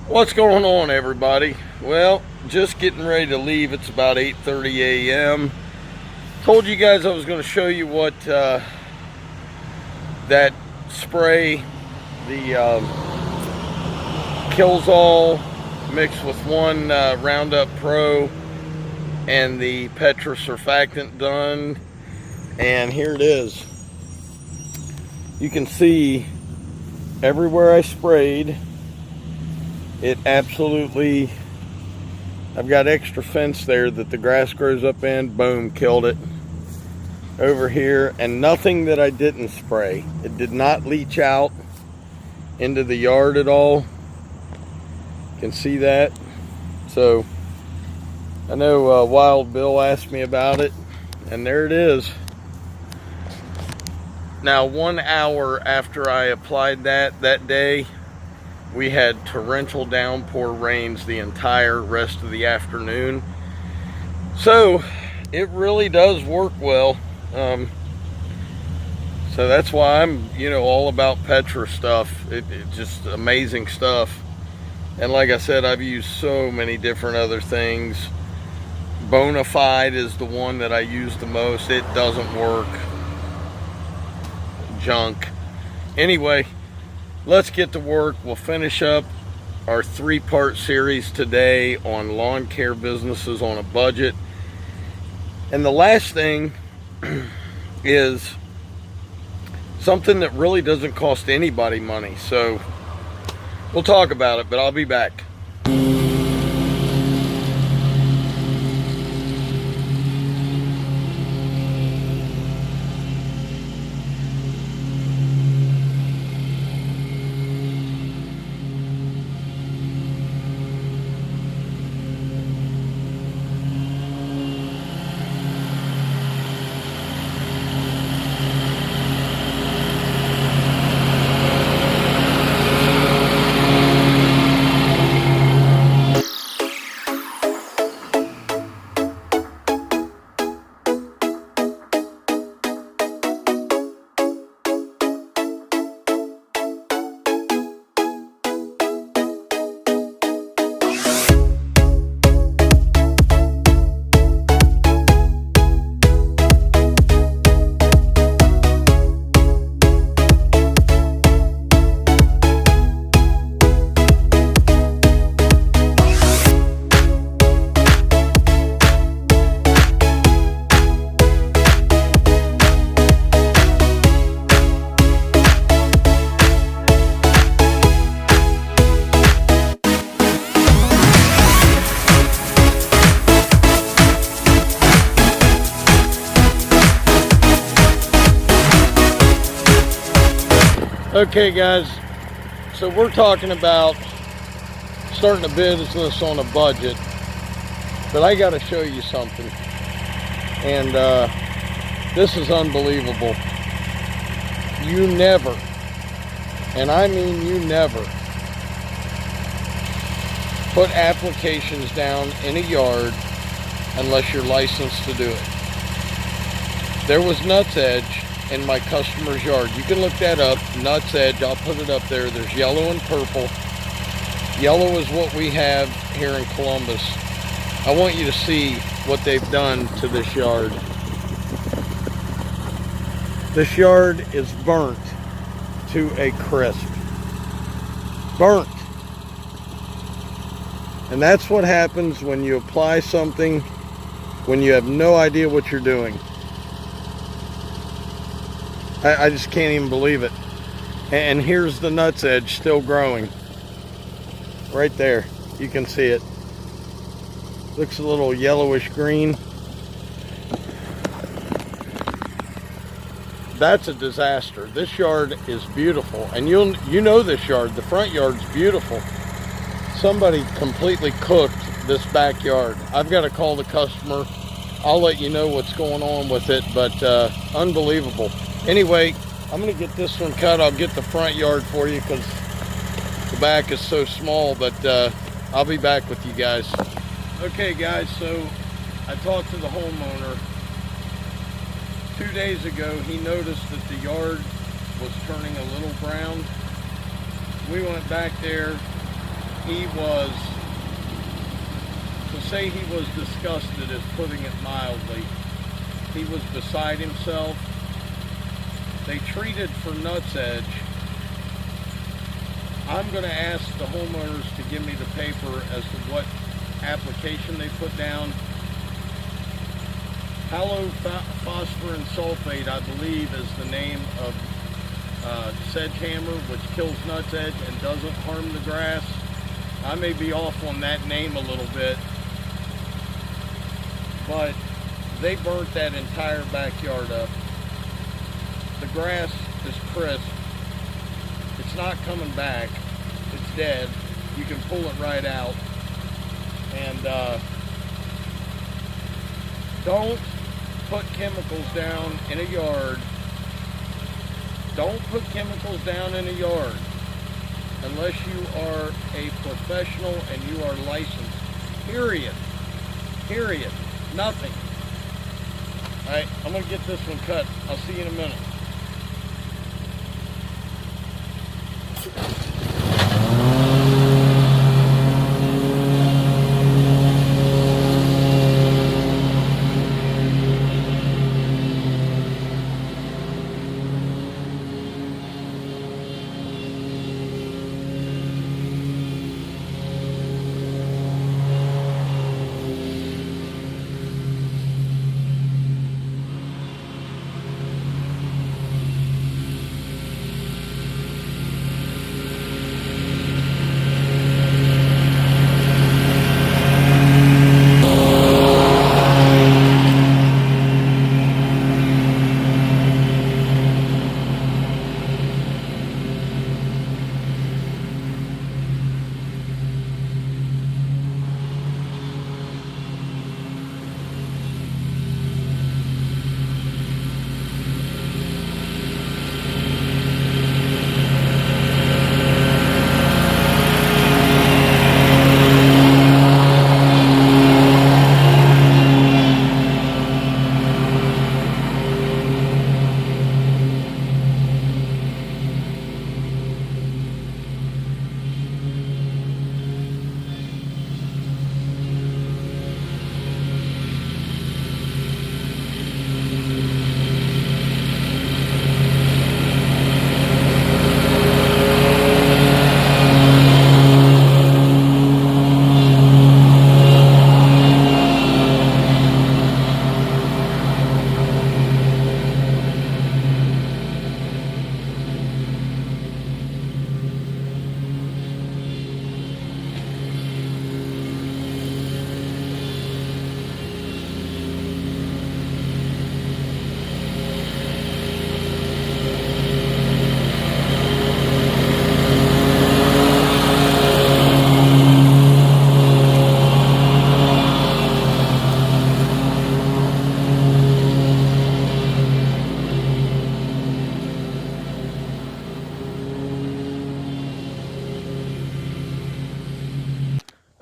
What's going on, everybody? Well, just getting ready to leave. It's about 8:30 a.m. Told you guys I was going to show you what that spray, the kills all mixed with one Roundup Pro and the Petra surfactant done, and here it is. You can see everywhere I sprayed, it absolutely, I've got extra fence there that the grass grows up in, boom, killed it. Over here, and nothing that I didn't spray. It did not leach out into the yard at all. You can see that. So, I know Wild Bill asked me about it, and there it is. Now, 1 hour after I applied that day, we had torrential downpour rains the entire rest of the afternoon. So it really does work well. So that's why I'm, all about Petra stuff. It's just amazing stuff. And like I said, I've used so many different other things. Bonafide is the one that I use the most. It doesn't work. Junk. Anyway, let's get to work. We'll finish up our 3-part series today on lawn care businesses on a budget. And the last thing is something that really doesn't cost anybody money. So we'll talk about it, but I'll be back. Okay guys, so we're talking about starting a business on a budget, but I got to show you something, and this is unbelievable. You never, and I mean you never, put applications down in a yard unless you're licensed to do it. There was Nuts Edge in my customer's yard. You can look that up, Nuts Edge. I'll put it up there. There's yellow and purple. Yellow is what we have here in Columbus. I want you to see what they've done to this yard. This yard is burnt to a crisp. Burnt. And that's what happens when you apply something when you have no idea what you're doing. I just can't even believe it. And here's the Nuts Edge still growing. Right there. You can see it. Looks a little yellowish green. That's a disaster. This yard is beautiful. And you know this yard. The front yard's beautiful. Somebody completely cooked this backyard. I've got to call the customer. I'll let you know what's going on with it, but unbelievable. Anyway, I'm gonna get this one cut. I'll get the front yard for you because the back is so small, but I'll be back with you guys. Okay guys, so I talked to the homeowner 2 days ago. He noticed that the yard was turning a little brown. We went back there. He was, to say he was disgusted is putting it mildly. He was beside himself. They treated for nutsedge. I'm going to ask the homeowners to give me the paper as to what application they put down. Halophosphorus sulfate, I believe, is the name of sedgehammer, which kills nutsedge and doesn't harm the grass. I may be off on that name a little bit, but they burnt that entire backyard up. The grass is crisp. It's not coming back. It's dead. You can pull it right out. And don't put chemicals down in a yard. Don't put chemicals down in a yard unless you are a professional and you are licensed. Period. Period. Nothing. All right, I'm going to get this one cut. I'll see you in a minute.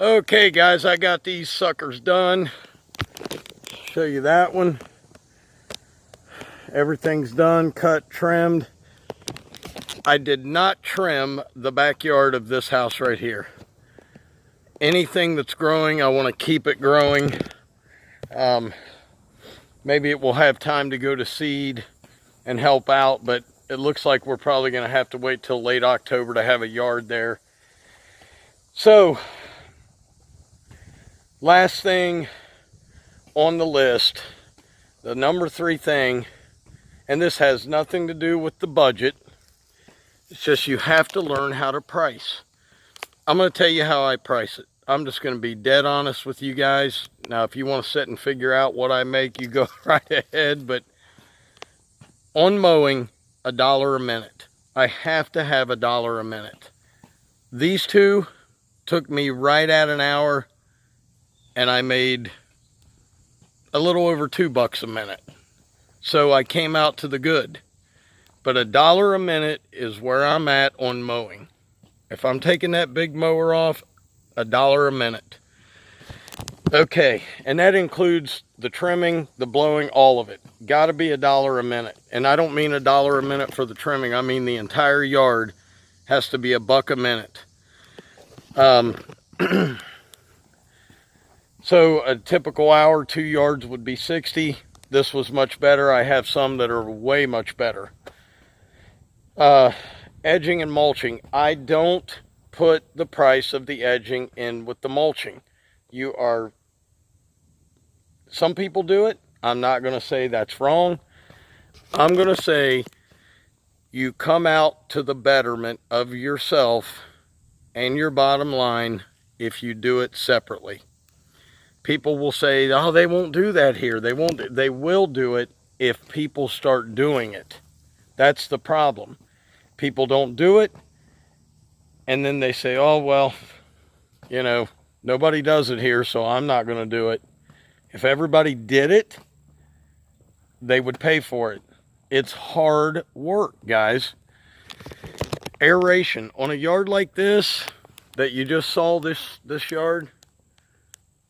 Okay guys, I got these suckers done. Show you that one. Everything's done, cut, trimmed. I did not trim the backyard of this house right here. Anything that's growing, I want to keep it growing. Maybe it will have time to go to seed and help out, but it looks like we're probably going to have to wait till late October to have a yard there. So, last thing on the list, the number 3 thing, and this has nothing to do with the budget. It's just you have to learn how to price. I'm going to tell you how I price it. I'm just going to be dead honest with you guys. Now, if you want to sit and figure out what I make, you go right ahead. But on mowing, $1 a minute. I have to have $1 a minute. These two took me right at an hour, and I made a little over $2 a minute. So I came out to the good. But $1 a minute is where I'm at on mowing. If I'm taking that big mower off, $1 a minute. Okay, and that includes the trimming, the blowing, all of it. Got to be $1 a minute. And I don't mean $1 a minute for the trimming. I mean the entire yard has to be $1 a minute. So a typical hour, 2 yards would be 60. This was much better. I have some that are way much better. Edging and mulching. I don't put the price of the edging in with the mulching. Some people do it. I'm not going to say that's wrong. I'm going to say you come out to the betterment of yourself and your bottom line if you do it separately. People will say, oh, they won't do that here. They won't. They will do it if people start doing it. That's the problem. People don't do it, and then they say, oh, well, you know, nobody does it here, so I'm not going to do it. If everybody did it, they would pay for it. It's hard work, guys. Aeration. On a yard like this, that you just saw, this yard,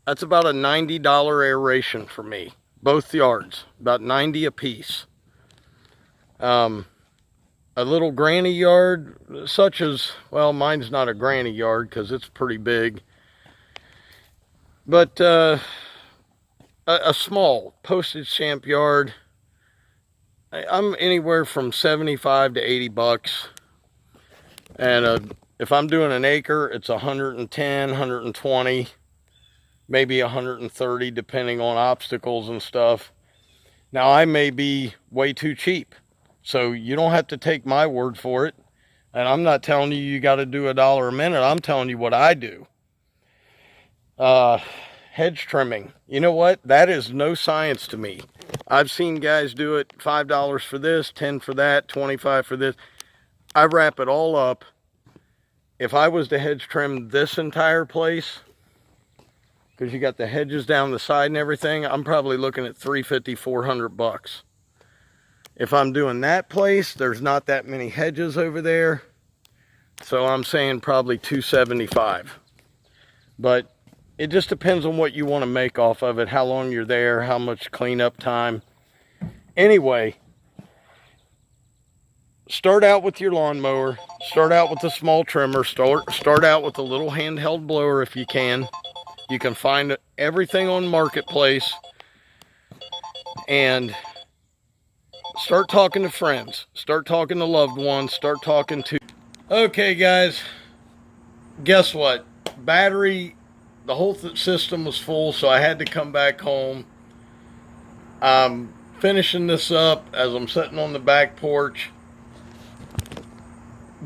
that's about a $90 aeration for me. Both yards, about $90 a piece. A little granny yard, such as, well, mine's not a granny yard because it's pretty big. But a small postage stamp yard, I'm anywhere from 75 to 80 bucks. And if I'm doing an acre, it's 110, 120, maybe 130, depending on obstacles and stuff. Now, I may be way too cheap, so you don't have to take my word for it. And I'm not telling you you got to do $1 a minute. I'm telling you what I do. Hedge trimming. You know what? That is no science to me. I've seen guys do it $5 for this, 10 for that, 25 for this. I wrap it all up. If I was to hedge trim this entire place, because you got the hedges down the side and everything, I'm probably looking at $350, $400. If I'm doing that place, there's not that many hedges over there, so I'm saying probably $275. But it just depends on what you want to make off of it, how long you're there, how much cleanup time. Anyway, start out with your lawnmower, start out with a small trimmer, start out with a little handheld blower if you can. You can find everything on Marketplace, and start talking to friends, start talking to loved ones, start talking to... Okay, guys, guess what? Battery, the whole system was full, so I had to come back home. I'm finishing this up as I'm sitting on the back porch.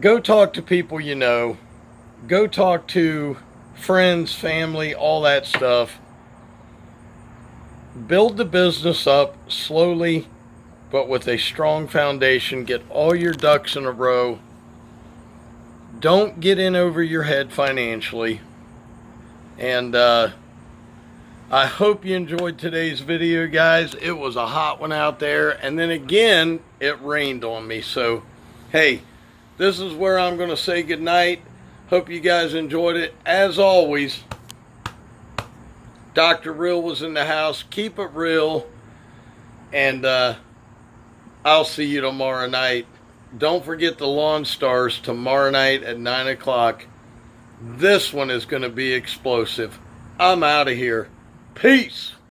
Go talk to people you know. Go talk to friends, family, all that stuff. Build the business up slowly, but with a strong foundation. Get all your ducks in a row. Don't get in over your head financially. And I hope you enjoyed today's video, guys. It was a hot one out there, and then again it rained on me. So hey, this is where I'm going to say goodnight. Hope you guys enjoyed it. As always, Dr. Real was in the house. Keep it real. And I'll see you tomorrow night. Don't forget the Lawn Stars tomorrow night at 9 o'clock. This one is going to be explosive. I'm out of here. Peace.